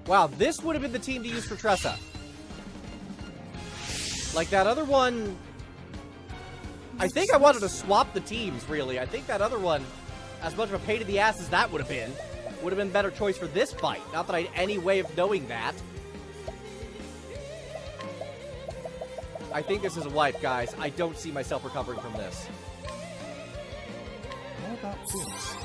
Wow, this would have been the team to use for Tressa. Like, that other one... I think I wanted to swap the teams, really. I think that other one, as much of a pain in the ass as that would have been a better choice for this fight. Not that I had any way of knowing that. I think this is a wipe, guys. I don't see myself recovering from this. How about this?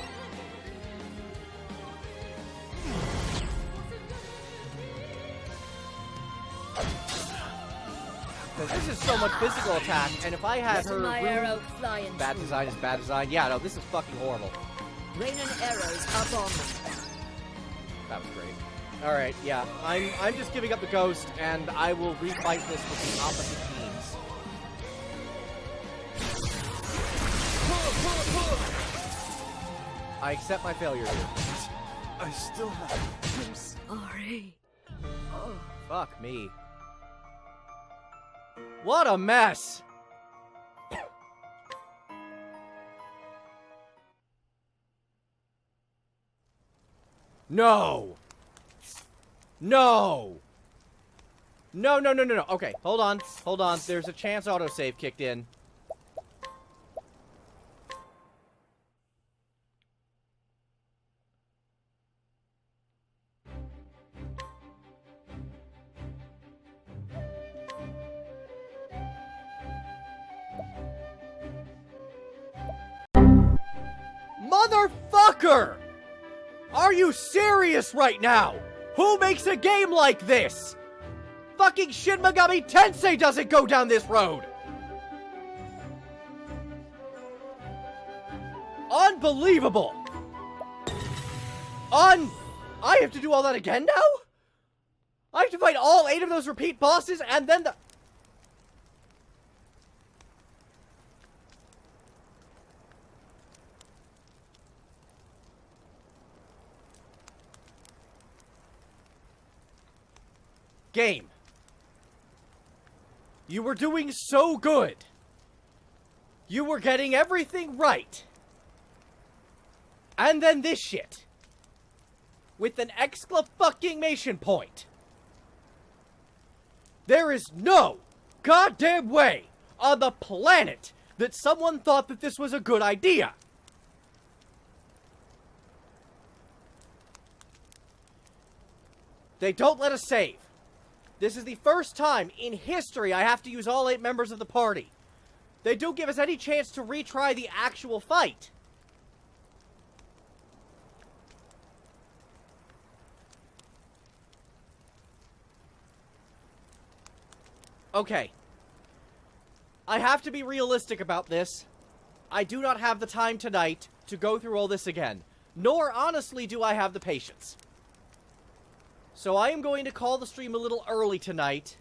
This is so much physical attack, and if I had her my arrow flying bad design is bad design. Yeah, no, this is fucking horrible. Rain and arrows up on me. That was great. Alright, yeah. I'm just giving up the ghost, and I will refight this with the opposite teams. I accept my failure here. I still have... I'm sorry. Oh. Fuck me. What a mess! No! No! No, no, no, no, no. Okay, hold on. Hold on. There's a chance autosave kicked in. Motherfucker! Are you serious right now? Who makes a game like this? Fucking Shin Megami Tensei doesn't go down this road! Unbelievable! I have to do all that again now? I have to fight all 8 of those repeat bosses and then the... Game. You were doing so good. You were getting everything right. And then this shit. With an exclamation point. There is no goddamn way on the planet that someone thought that this was a good idea. They don't let us save. This is the first time in history I have to use all 8 members of the party. They don't give us any chance to retry the actual fight. Okay. I have to be realistic about this. I do not have the time tonight to go through all this again. Nor, honestly, do I have the patience. So I am going to call the stream a little early tonight.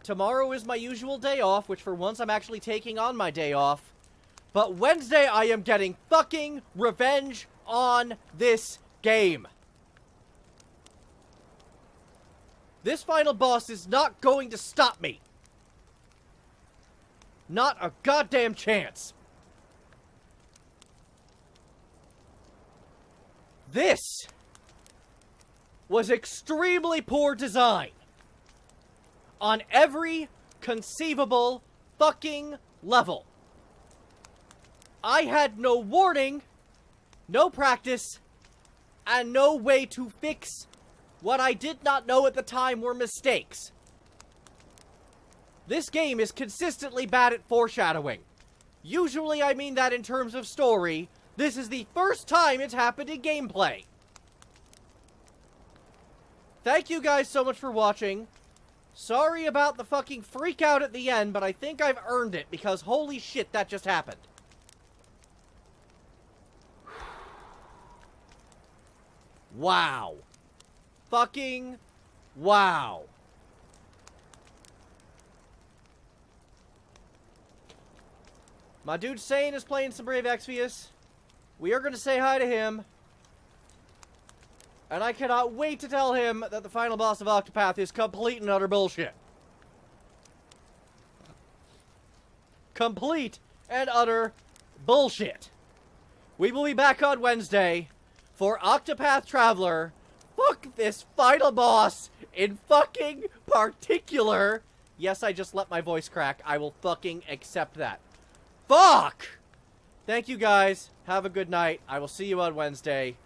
Tomorrow is my usual day off, which for once I'm actually taking on my day off. But Wednesday I am getting fucking revenge on this game. This final boss is not going to stop me. Not a goddamn chance. This was extremely poor design on every conceivable fucking level. I had no warning, no practice, and no way to fix what I did not know at the time were mistakes. This game is consistently bad at foreshadowing. Usually I mean that in terms of story. This is the first time it's happened in gameplay. Thank you guys so much for watching. Sorry about the fucking freak out at the end, but I think I've earned it because holy shit, that just happened. Wow. Fucking wow. My dude Sane is playing some Brave Exvius. We are going to say hi to him. And I cannot wait to tell him that the final boss of Octopath is complete and utter bullshit. Complete and utter bullshit. We will be back on Wednesday for Octopath Traveler Fuck this final boss in fucking particular. Yes, I just let my voice crack. I will fucking accept that. Fuck! Thank you guys. Have a good night. I will see you on Wednesday.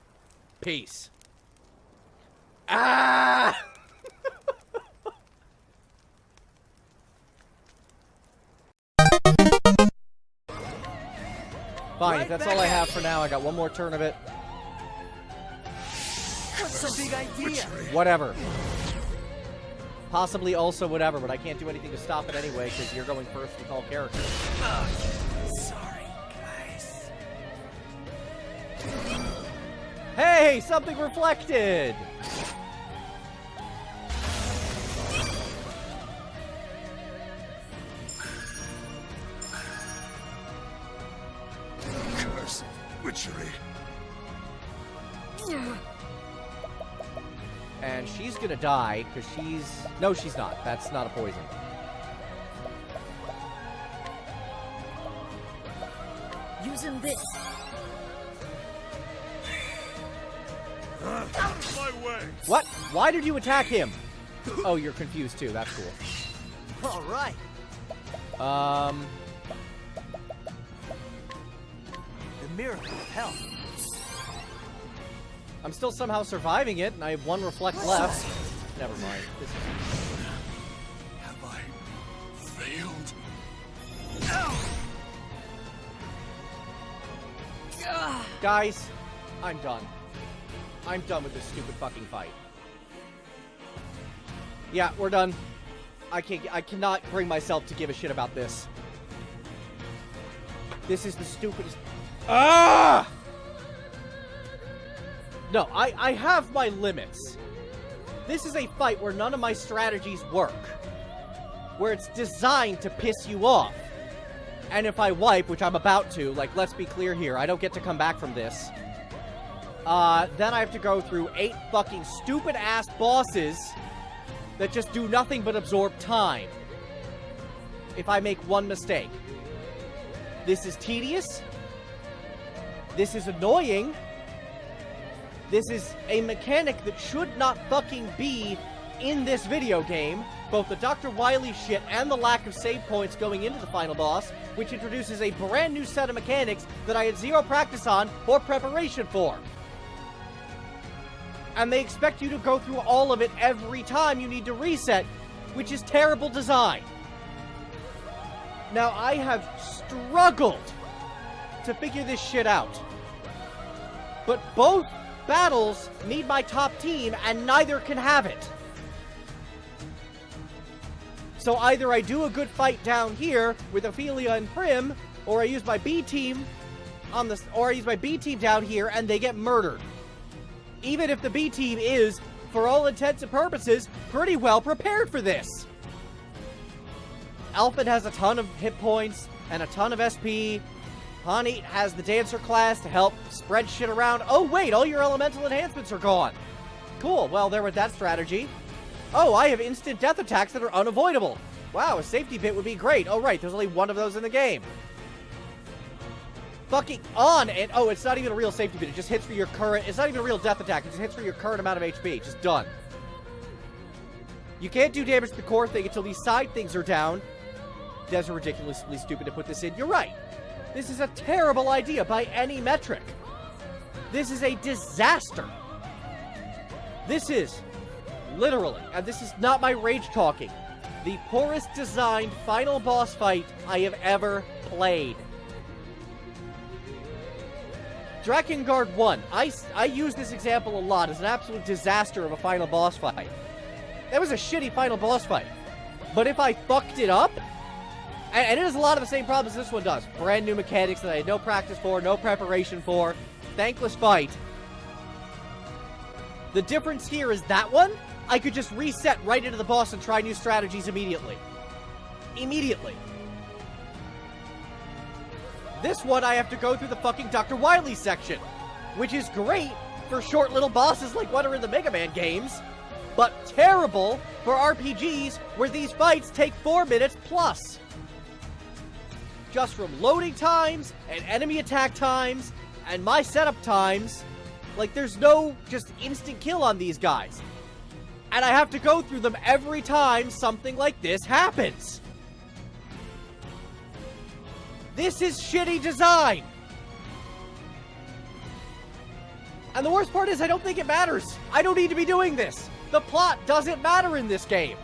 Peace. Ah! Fine, if that's all I have for now. I got one more turn of it. What's the big idea? Whatever. Possibly also whatever, but I can't do anything to stop it anyway, because you're going first with all characters. Sorry, guys. Hey, something reflected! Curse. Witchery. And she's gonna die, because she's... No, she's not. That's not a poison. Using this. Out of my way! What? Why did you attack him? Oh, you're confused too. That's cool. All right. The miracle of health. I'm still somehow surviving it, and I have one reflect left. Never mind. This is... Have I failed? Guys, I'm done. I'm done with this stupid fucking fight. Yeah, we're done. I cannot bring myself to give a shit about this. This is the stupidest... Ah! No, I have my limits. This is a fight where none of my strategies work. Where it's designed to piss you off. And if I wipe, which I'm about to, like, let's be clear here, I don't get to come back from this. Then I have to go through 8 fucking stupid-ass bosses that just do nothing but absorb time. If I make one mistake. This is tedious. This is annoying. This is a mechanic that should not fucking be in this video game. Both the Dr. Wily shit and the lack of save points going into the final boss, which introduces a brand new set of mechanics that I had zero practice on or preparation for. And they expect you to go through all of it every time you need to reset, which is terrible design. Now, I have struggled to figure this shit out. But both battles need my top team, and neither can have it. So either I do a good fight down here with Ophelia and Prim, or I use my B team on this, or I use my B team down here and they get murdered. Even if the B team is, for all intents and purposes, pretty well prepared for this. Alpha has a ton of hit points and a ton of SP. Hani has the Dancer class to help spread shit around. Oh wait, all your elemental enhancements are gone. Cool, well there went that strategy. Oh, I have instant death attacks that are unavoidable. Wow, a safety bit would be great. Oh right, there's only one of those in the game. Fucking on, and oh, it's not even a real safety bit. It just hits for your current, it's not even a real death attack. It just hits for your current amount of HP. Just done. You can't do damage to the core thing until these side things are down. That's ridiculously stupid to put this in. You're right. This is a terrible idea by any metric. This is a disaster. This is, literally, and this is not my rage talking, the poorest designed final boss fight I have ever played. Drakengard 1. I use this example a lot as an absolute disaster of a final boss fight. That was a shitty final boss fight. But if I fucked it up, and it has a lot of the same problems this one does. Brand new mechanics that I had no practice for, no preparation for. Thankless fight. The difference here is that one, I could just reset right into the boss and try new strategies immediately. Immediately. This one, I have to go through the fucking Dr. Wily section. Which is great for short little bosses like what are in the Mega Man games. But terrible for RPGs where these fights take 4 minutes plus. Just from loading times, and enemy attack times, and my setup times, Like, there's no just instant kill on these guys. And I have to go through them every time something like this happens. This is shitty design. And the worst part is I don't think it matters. I don't need to be doing this. The plot doesn't matter in this game.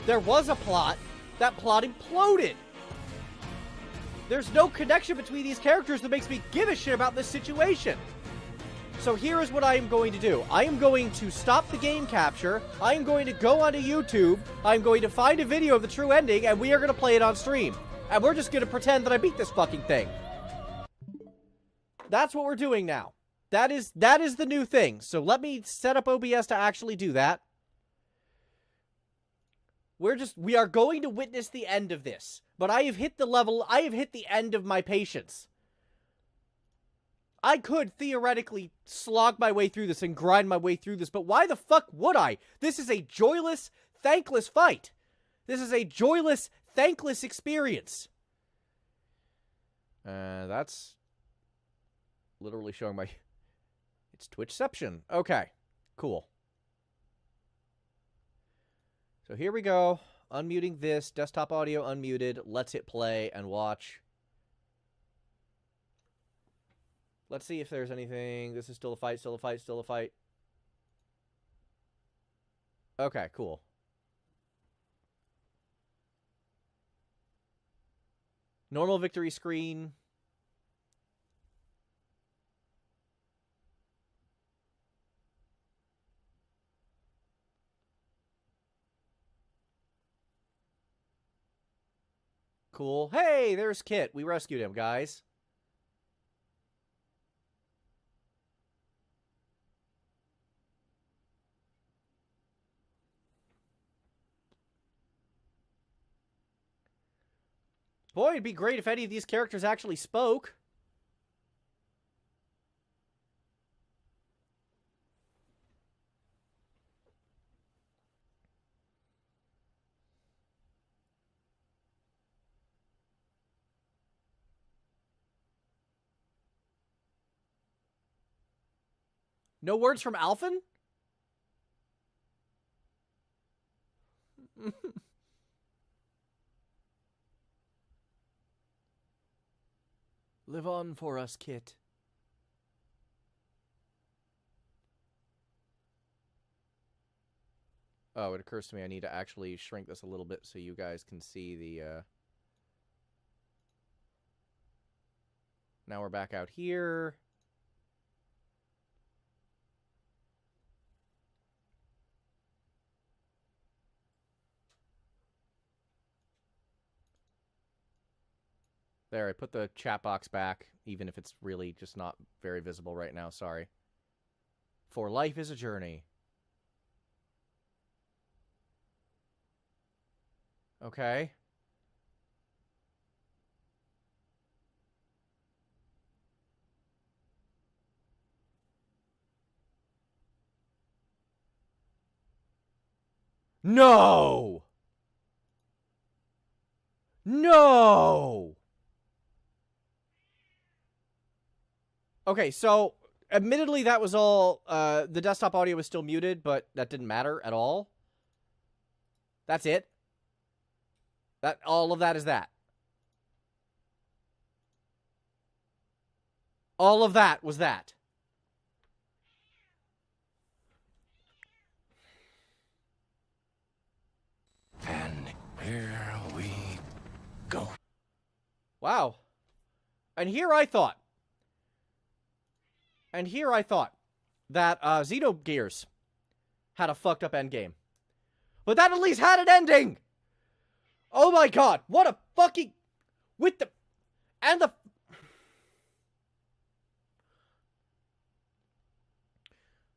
There was a plot. That plot imploded. There's no connection between these characters that makes me give a shit about this situation. So here is what I am going to do. I am going to stop the game capture. I am going to go onto YouTube. I'm going to find a video of the true ending, and we are going to play it on stream. And we're just going to pretend that I beat this fucking thing. That's what we're doing now. That is the new thing. So let me set up OBS to actually do that. We are going to witness the end of this. But I have hit the end of my patience. I could theoretically slog my way through this and grind my way through this, but why the fuck would I? This is a joyless, thankless fight. This is a joyless, thankless experience. That's literally showing my... It's Twitchception. Okay, cool. So here we go. Unmuting this. Desktop audio unmuted. Let's hit play and watch. Let's see if there's anything. This is still a fight, still a fight, still a fight. Okay, cool. Normal victory screen. Cool. Hey, there's Kit. We rescued him, guys. Boy, it'd be great if any of these characters actually spoke. No words from Alphen? Live on for us, Kit. Oh, it occurs to me I need to actually shrink this a little bit so you guys can see the, Now we're back out here. There, I put the chat box back, even if it's really just not very visible right now, sorry. For life is a journey. Okay. No! No! Okay, so, admittedly that was all, the desktop audio was still muted, but that didn't matter at all. That's it. All of that is that. All of that was that. And here we go. Wow. And here I thought that Xenogears had a fucked up endgame. But that at least had an ending! Oh my god, what a fucking... With the... And the...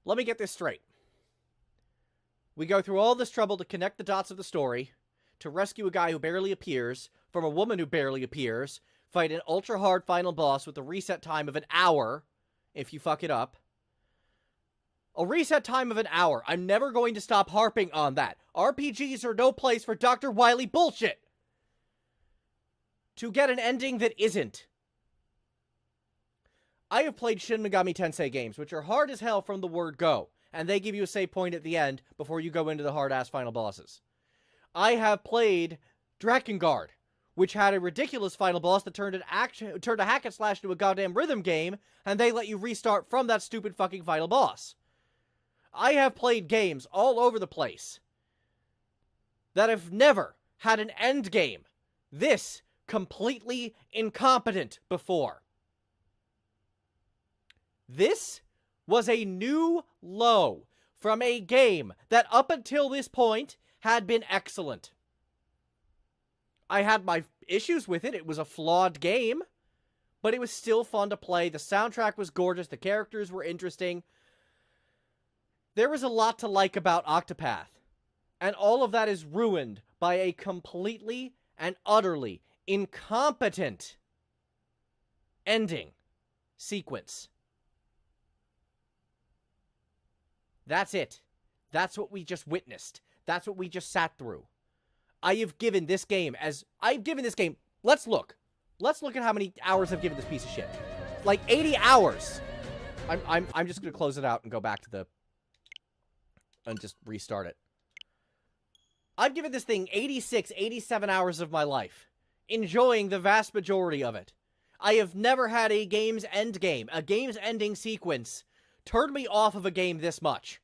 Let me get this straight. We go through all this trouble to connect the dots of the story, to rescue a guy who barely appears, from a woman who barely appears, fight an ultra-hard final boss with a reset time of an hour, if you fuck it up. A reset time of an hour. I'm never going to stop harping on that. RPGs are no place for Dr. Wily bullshit. To get an ending that isn't. I have played Shin Megami Tensei games, which are hard as hell from the word go, and they give you a save point at the end before you go into the hard-ass final bosses. I have played Drakengard, which had a ridiculous final boss that turned a hack and slash into a goddamn rhythm game, and they let you restart from that stupid fucking final boss. I have played games all over the place that have never had an end game this completely incompetent before. This was a new low from a game that up until this point had been excellent. I had my issues with it. It was a flawed game, but it was still fun to play. The soundtrack was gorgeous. The characters were interesting. There was a lot to like about Octopath, and all of that is ruined by a completely and utterly incompetent ending sequence. That's it. That's what we just witnessed. That's what we just sat through. I've given this game, let's look at how many hours I've given this piece of shit. Like 80 hours. I'm just gonna close it out and go back to and just restart it. I've given this thing 86, 87 hours of my life, enjoying the vast majority of it. I have never had a game's ending sequence, turn me off of a game this much.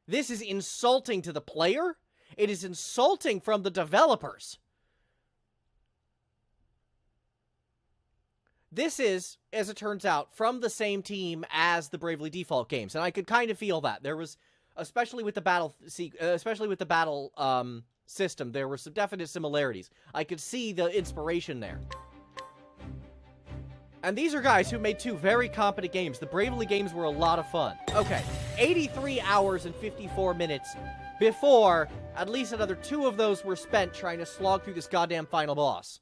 This is insulting to the player. It is insulting from the developers. This is, as it turns out, from the same team as the Bravely Default games, and I could kind of feel that. There was, especially with the battle system, there were some definite similarities. I could see the inspiration there. And these are guys who made two very competent games. The Bravely games were a lot of fun. Okay, 83 hours and 54 minutes before at least another 2 of those were spent trying to slog through this goddamn final boss.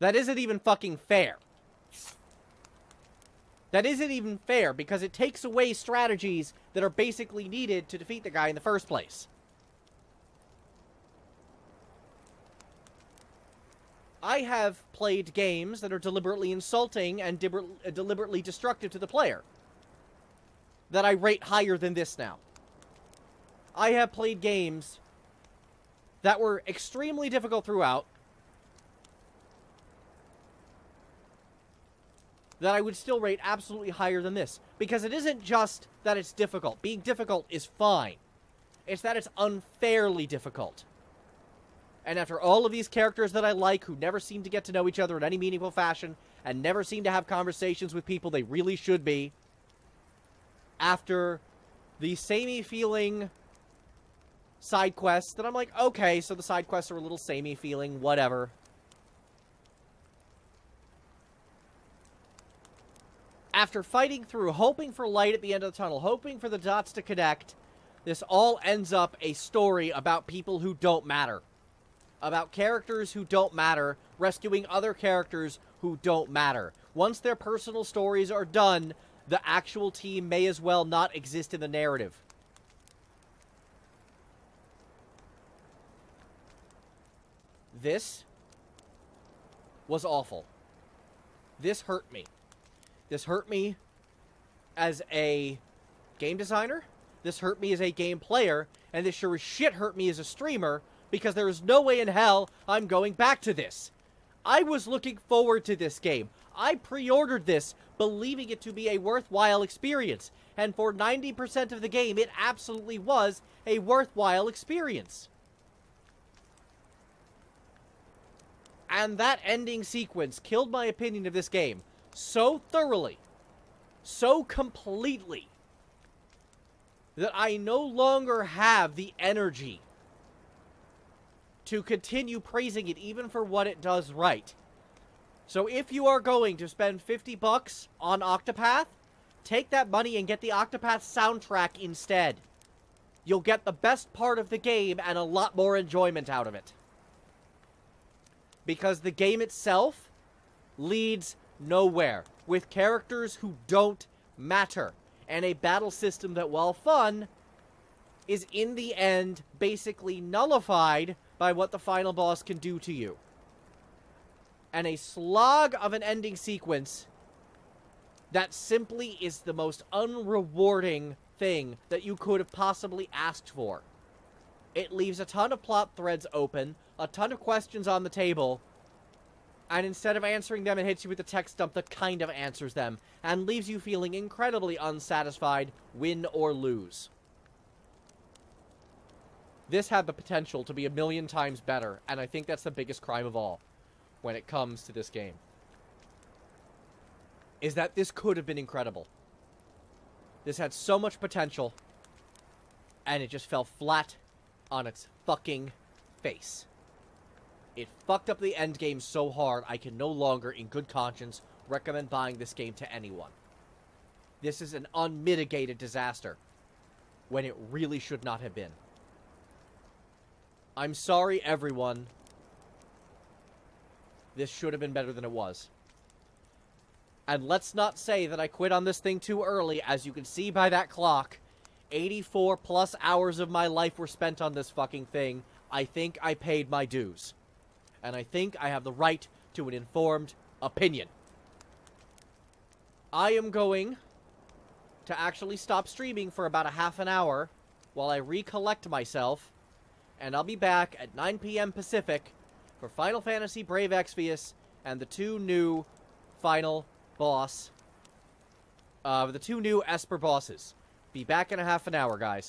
That isn't even fucking fair. That isn't even fair because it takes away strategies that are basically needed to defeat the guy in the first place. I have played games that are deliberately insulting and deliberately destructive to the player that I rate higher than this now. I have played games that were extremely difficult throughout that I would still rate absolutely higher than this. Because it isn't just that it's difficult. Being difficult is fine. It's that it's unfairly difficult. And after all of these characters that I like, who never seem to get to know each other in any meaningful fashion, and never seem to have conversations with people they really should be, after the samey feeling side quests, that I'm like, okay, so the side quests are a little samey feeling, whatever. After fighting through, hoping for light at the end of the tunnel, hoping for the dots to connect, this all ends up a story about people who don't matter. About characters who don't matter, rescuing other characters who don't matter. Once their personal stories are done, the actual team may as well not exist in the narrative. This was awful. This hurt me. This hurt me as a game designer. This hurt me as a game player. And this sure as shit hurt me as a streamer, because there is no way in hell I'm going back to this. I was looking forward to this game. I pre-ordered this, believing it to be a worthwhile experience. And for 90% of the game, it absolutely was a worthwhile experience. And that ending sequence killed my opinion of this game so thoroughly, so completely, that I no longer have the energy to continue praising it even for what it does right. So if you are going to spend $50 on Octopath, take that money and get the Octopath soundtrack instead. You'll get the best part of the game and a lot more enjoyment out of it. Because the game itself leads nowhere, with characters who don't matter, and a battle system that, while fun, is in the end basically nullified by what the final boss can do to you. And a slog of an ending sequence That simply is the most unrewarding thing that you could have possibly asked for. It leaves a ton of plot threads open, a ton of questions on the table, and instead of answering them, it hits you with a text dump that kind of answers them, and leaves you feeling incredibly unsatisfied, win or lose. This had the potential to be a million times better, and I think that's the biggest crime of all when it comes to this game. Is that this could have been incredible. This had so much potential, and it just fell flat on its fucking face. It fucked up the end game so hard, I can no longer, in good conscience, recommend buying this game to anyone. This is an unmitigated disaster, when it really should not have been. I'm sorry, everyone. This should have been better than it was. And let's not say that I quit on this thing too early. As you can see by that clock, 84 plus hours of my life were spent on this fucking thing. I think I paid my dues. And I think I have the right to an informed opinion. I am going to actually stop streaming for about a half an hour while I recollect myself. And I'll be back at 9 p.m. Pacific for Final Fantasy Brave Exvius and the two new final boss. The two new Esper bosses. Be back in a half an hour, guys.